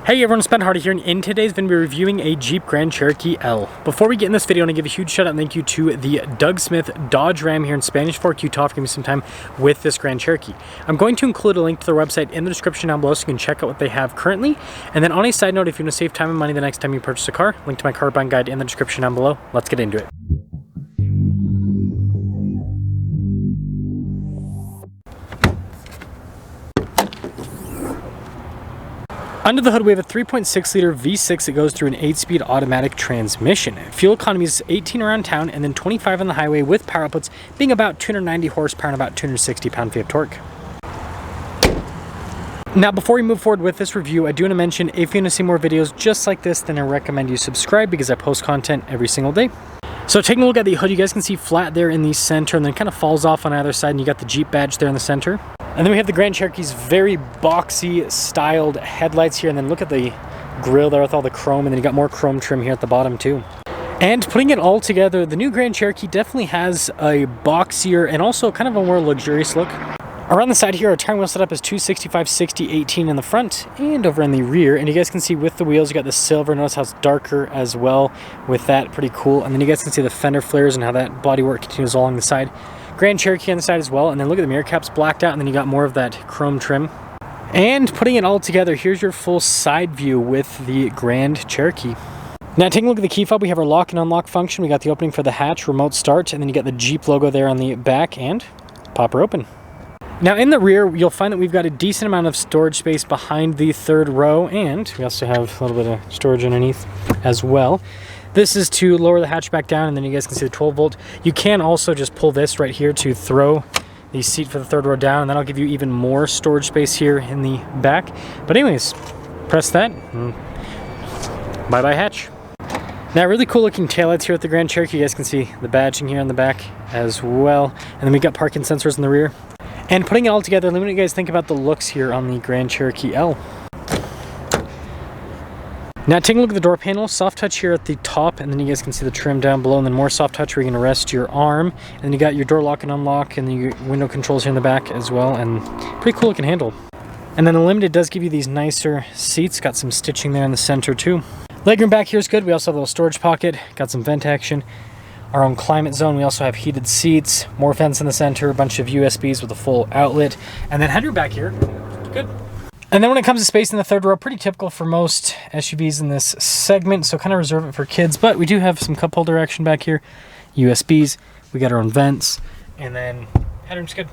Hey everyone, it's Ben Hardy here, and in today's video we're reviewing a Jeep Grand Cherokee L. Before we get in this video, I want to give a huge shout out and thank you to the Doug Smith Dodge Ram here in Spanish Fork, Utah, for giving me some time with this Grand Cherokee. I'm going to include a link to their website in the description down below so you can check out what they have currently. And then on a side note, if you want to save time and money the next time you purchase a car, link to my car buying guide in the description down below. Let's get into it. Under the hood, we have a 3.6 liter V6 that goes through an 8-speed automatic transmission. Fuel economy is 18 around town and then 25 on the highway, with power outputs being about 290 horsepower and about 260 pound-feet of torque. Now, before we move forward with this review, I do want to mention, if you want to see more videos just like this, then I recommend you subscribe because I post content every single day. So taking a look at the hood, you guys can see flat there in the center, and then it kind of falls off on either side, and you got the Jeep badge there in the center. And then we have the Grand Cherokee's very boxy styled headlights here, and then look at the grille there with all the chrome, and then you got more chrome trim here at the bottom too. And putting it all together, the new Grand Cherokee definitely has a boxier and also kind of a more luxurious look. Around the side here, our tire wheel setup is 265/60/18 in the front and over in the rear. And you guys can see with the wheels, you got the silver. Notice how it's darker as well with that. Pretty cool. And then you guys can see the fender flares and how that bodywork continues along the side. Grand Cherokee on the side as well. And then look at the mirror caps blacked out, and then you got more of that chrome trim. And putting it all together, here's your full side view with the Grand Cherokee. Now taking a look at the key fob, we have our lock and unlock function. We got the opening for the hatch, remote start, and then you got the Jeep logo there on the back, and pop her open. Now in the rear, you'll find that we've got a decent amount of storage space behind the third row, and we also have a little bit of storage underneath as well. This is to lower the hatchback down, and then you guys can see the 12 volt. You can also just pull this right here to throw the seat for the third row down, and that'll give you even more storage space here in the back. But anyways, press that, and bye-bye hatch. Now, really cool looking taillights here with the Grand Cherokee. You guys can see the badging here on the back as well. And then we got parking sensors in the rear. And putting it all together, let me know what you guys think about the looks here on the Grand Cherokee L. Now taking a look at the door panel, soft touch here at the top, and then you guys can see the trim down below, and then more soft touch where you can rest your arm. And then you got your door lock and unlock, and then your window controls here in the back as well, and pretty cool looking handle. And then the Limited does give you these nicer seats, got some stitching there in the center too. Legroom back here is good. We also have a little storage pocket, got some vent action. Our own climate zone. We also have heated seats, more fence in the center, a bunch of USBs with a full outlet, and then headroom back here. Good. And then when it comes to space in the third row, pretty typical for most SUVs in this segment, so kind of reserve it for kids. But we do have some cup holder action back here, USBs. We got our own vents, and then headroom's good.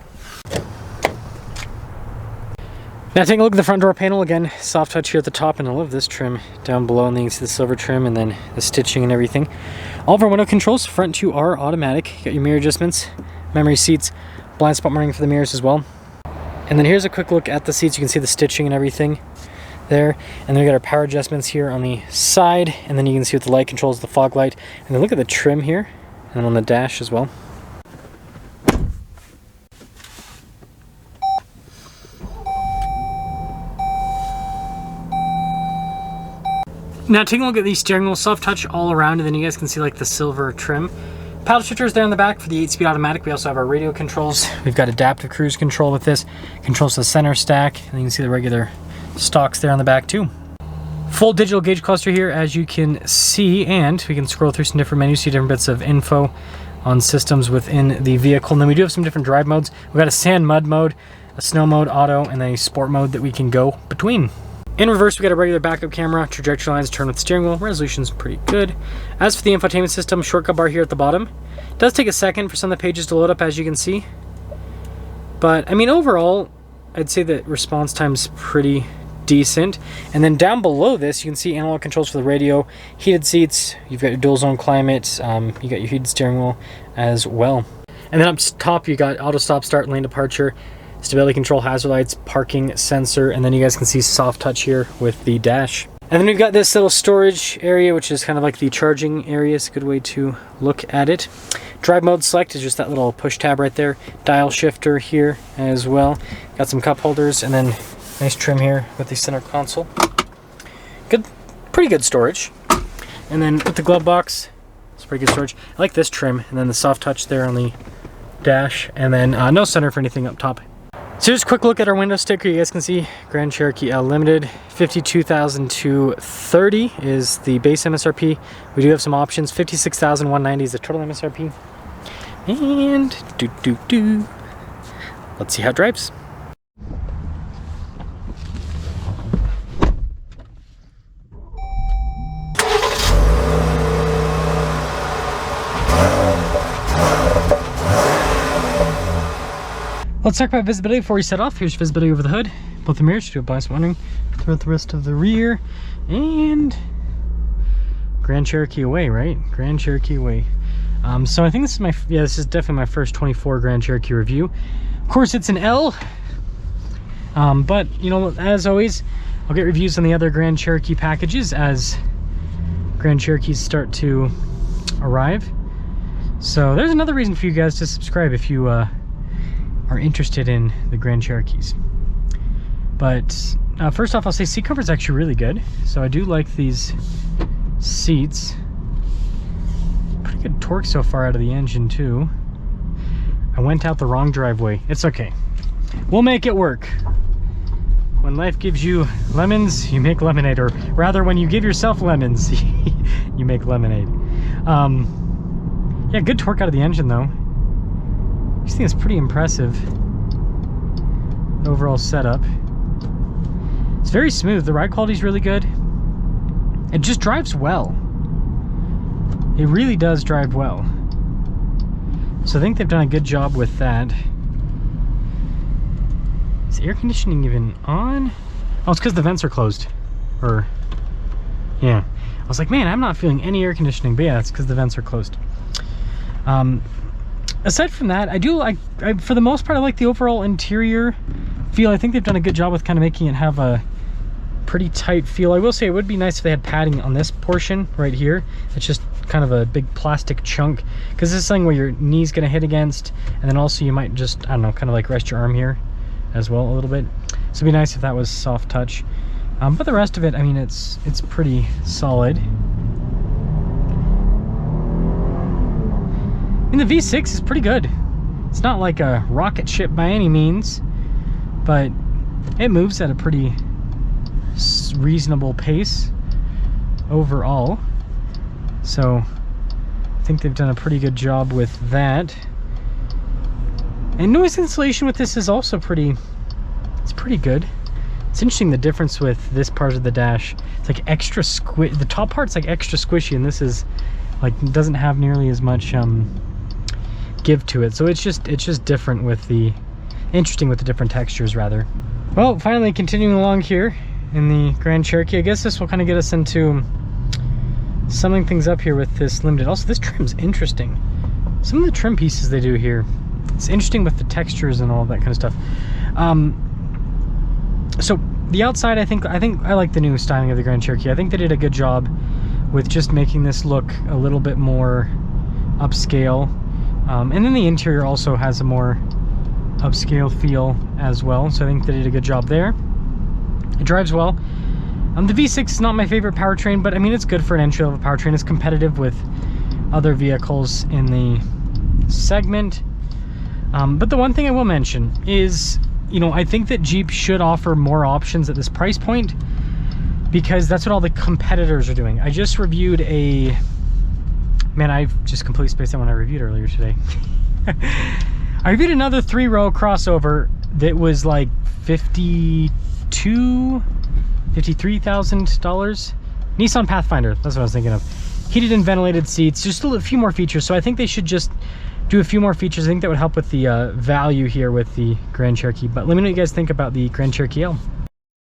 Now taking a look at the front door panel, again, soft touch here at the top, and I love this trim down below, and then you can see the silver trim and then the stitching and everything. All of our window controls, front two are automatic. You got your mirror adjustments, memory seats, blind spot marking for the mirrors as well. And then here's a quick look at the seats. You can see the stitching and everything there. And then we got our power adjustments here on the side, and then you can see with the light controls, the fog light. And then look at the trim here, and on the dash as well. Now taking a look at the steering wheel, soft touch all around, and then you guys can see like the silver trim. Paddle shifters there in the back for the 8-speed automatic. We also have our radio controls. We've got adaptive cruise control with this. Controls the center stack, and you can see the regular stocks there on the back too. Full digital gauge cluster here, as you can see, and we can scroll through some different menus, see different bits of info on systems within the vehicle. And then we do have some different drive modes. We've got a sand mud mode, a snow mode, auto, and then a sport mode that we can go between. In reverse, we got a regular backup camera, trajectory lines, turn with steering wheel, resolution's pretty good. As for the infotainment system, shortcut bar here at the bottom. It does take a second for some of the pages to load up, as you can see. But, I mean, overall, I'd say that response time's pretty decent. And then down below this, you can see analog controls for the radio, heated seats, you've got your dual zone climate, you got your heated steering wheel as well. And then up top, you got auto stop, start, lane departure, stability control, hazard lights, parking sensor, and then you guys can see soft touch here with the dash. And then we've got this little storage area, which is kind of like the charging area. It's a good way to look at it. Drive mode select is just that little push tab right there. Dial shifter here as well. Got some cup holders, and then nice trim here with the center console. Good, pretty good storage. And then with the glove box, it's pretty good storage. I like this trim, and then the soft touch there on the dash, and then no center for anything up top. So just a quick look at our window sticker. You guys can see Grand Cherokee L Limited, $52,230 is the base MSRP. We do have some options. $56,190 is the total MSRP. And let's see how it drives. Let's talk about visibility before we set off. Here's visibility over the hood, both the mirrors, do a bias wondering, throughout the rest of the rear, and Grand Cherokee away, right? Grand Cherokee away. So I think this is my, yeah, this is definitely my first 24 Grand Cherokee review. Of course, it's an L, but you know, as always, I'll get reviews on the other Grand Cherokee packages as Grand Cherokees start to arrive. So there's another reason for you guys to subscribe if you are interested in the Grand Cherokees. But first off, I'll say seat comfort is actually really good. So I do like these seats. Pretty good torque so far out of the engine too. I went out the wrong driveway. It's okay. We'll make it work. When life gives you lemons, you make lemonade. Or rather, when you give yourself lemons, you make lemonade. Yeah, good torque out of the engine though. I just think it's pretty impressive. Overall setup. It's very smooth. The ride quality is really good. It just drives well. It really does drive well. So I think they've done a good job with that. Is air conditioning even on? Oh, it's because the vents are closed. Or, yeah. I was like, man, I'm not feeling any air conditioning. But yeah, it's because the vents are closed. Aside from that, I do like, for the most part, I like the overall interior feel. I think they've done a good job with kind of making it have a pretty tight feel. I will say it would be nice if they had padding on this portion right here. It's just kind of a big plastic chunk, because this is something where your knee's going to hit against, and then also you might just, I don't know, kind of like rest your arm here as well a little bit. So it'd be nice if that was soft touch. But the rest of it, I mean, it's pretty solid. I mean, the V6 is pretty good. It's not like a rocket ship by any means, but it moves at a pretty reasonable pace overall. So I think they've done a pretty good job with that. And noise insulation with this is also pretty good. It's interesting the difference with this part of the dash. It's like extra the top part's like extra squishy, and this is like, doesn't have nearly as much give to it. So it's just different with the, interesting with the different textures rather. Well, finally continuing along here in the Grand Cherokee, I guess this will kind of get us into summing things up here with this Limited. Also, this trim's interesting. Some of the trim pieces they do here, it's interesting with the textures and all that kind of stuff. So the outside, I think I like the new styling of the Grand Cherokee. I think they did a good job with just making this look a little bit more upscale. And then the interior also has a more upscale feel as well. So I think they did a good job there. It drives well. The V6 is not my favorite powertrain, but I mean, it's good for an entry-level powertrain. It's competitive with other vehicles in the segment. But the one thing I will mention is, you know, I think that Jeep should offer more options at this price point, because that's what all the competitors are doing. I just reviewed a... Man, I've just completely spaced out when I reviewed earlier today. I reviewed another 3-row crossover that was like $53,000. Nissan Pathfinder, that's what I was thinking of. Heated and ventilated seats, just a few more features. So I think they should just do a few more features. I think that would help with the value here with the Grand Cherokee. But let me know what you guys think about the Grand Cherokee L.